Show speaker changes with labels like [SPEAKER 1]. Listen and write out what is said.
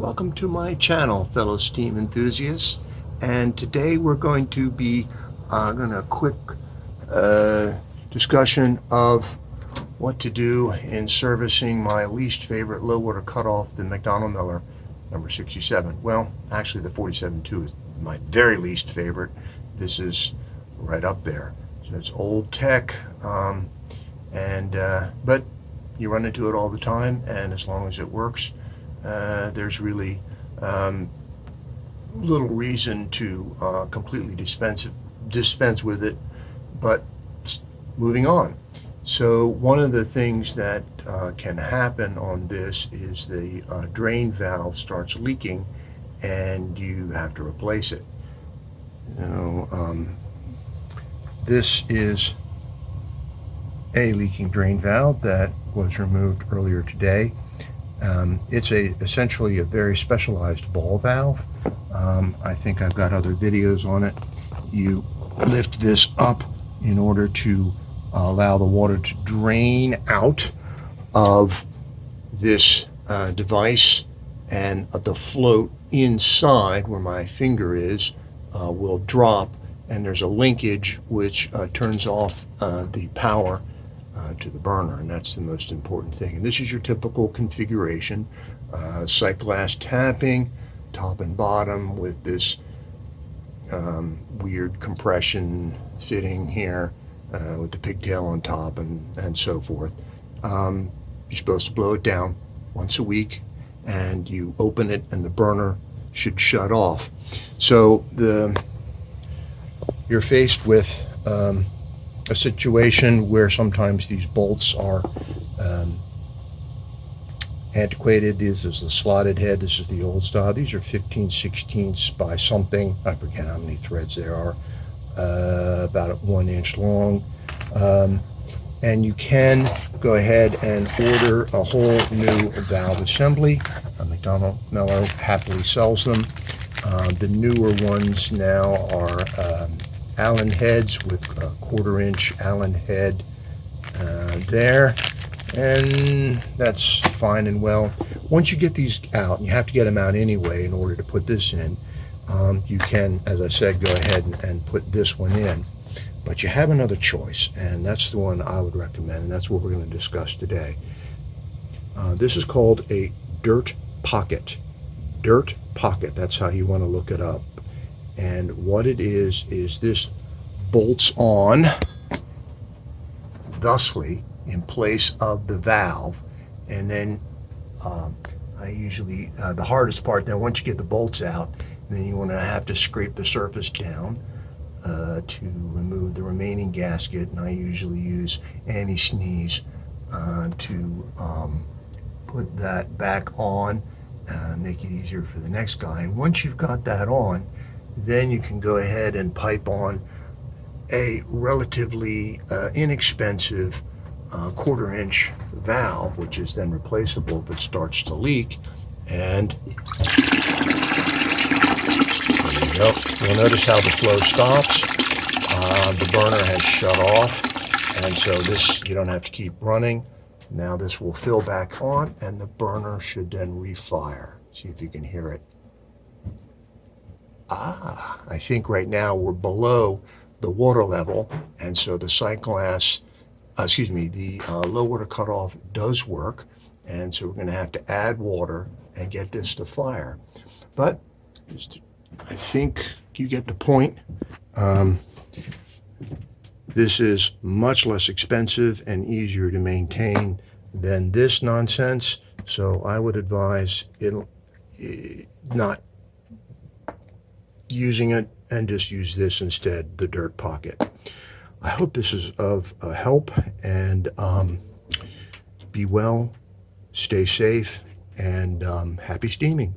[SPEAKER 1] welcome to my channel, fellow steam enthusiasts. And today we're going to be a quick discussion of what to do in servicing my least favorite low water cutoff, the McDonnell Miller number 67. Well, actually the 47-2 is my very least favorite. This is right up there. So it's old tech, but you run into it all the time, and as long as it works, there's really little reason to completely dispense with it. But moving on. So one of the things that can happen on this is the drain valve starts leaking and you have to replace it. This is a leaking drain valve that was removed earlier today. It's essentially a very specialized ball valve. I think I've got other videos on it. You lift this up in order to allow the water to drain out of this device, and the float inside where my finger is will drop, and there's a linkage which turns off the power to the burner, and that's the most important thing. And this is your typical configuration: sight glass tapping, top and bottom, with this weird compression fitting here with the pigtail on top, and so forth. You're supposed to blow it down once a week, and you open it and the burner should shut off. So you're faced with a situation where sometimes these bolts are antiquated. This is the slotted head. This is the old style. These are 15/16 by something. I forget how many threads there are. About 1 inch long. And you can go ahead and order a whole new valve assembly. McDonnell Miller happily sells them. The newer ones now are Allen heads with a 1/4 inch Allen head there, and that's fine and well. Once you get these out, and you have to get them out anyway in order to put this in, you can, as I said, go ahead and put this one in. But you have another choice, and that's the one I would recommend, and that's what we're going to discuss today. This is called a dirt pocket. Dirt pocket, that's how you want to look it up. And what it is this bolts on thusly in place of the valve, and then I usually the hardest part, then once you get the bolts out, then you want to have to scrape the surface down to remove the remaining gasket, and I usually use anti-sneeze to put that back on, make it easier for the next guy. And once you've got that on, then you can go ahead and pipe on a relatively inexpensive 1/4 inch valve, which is then replaceable if it starts to leak. And there you go. You'll notice how the flow stops. The burner has shut off, and so this, you don't have to keep running. Now this will fill back on, and the burner should then refire. See if you can hear it. I think right now we're below the water level, and so the sight glass, the low water cutoff does work, and so we're going to have to add water and get this to fire. But I think you get the point. This is much less expensive and easier to maintain than this nonsense, so I would advise not using it, and just use this instead, the dirt pocket. I hope this is of help, and be well, stay safe, and happy steaming.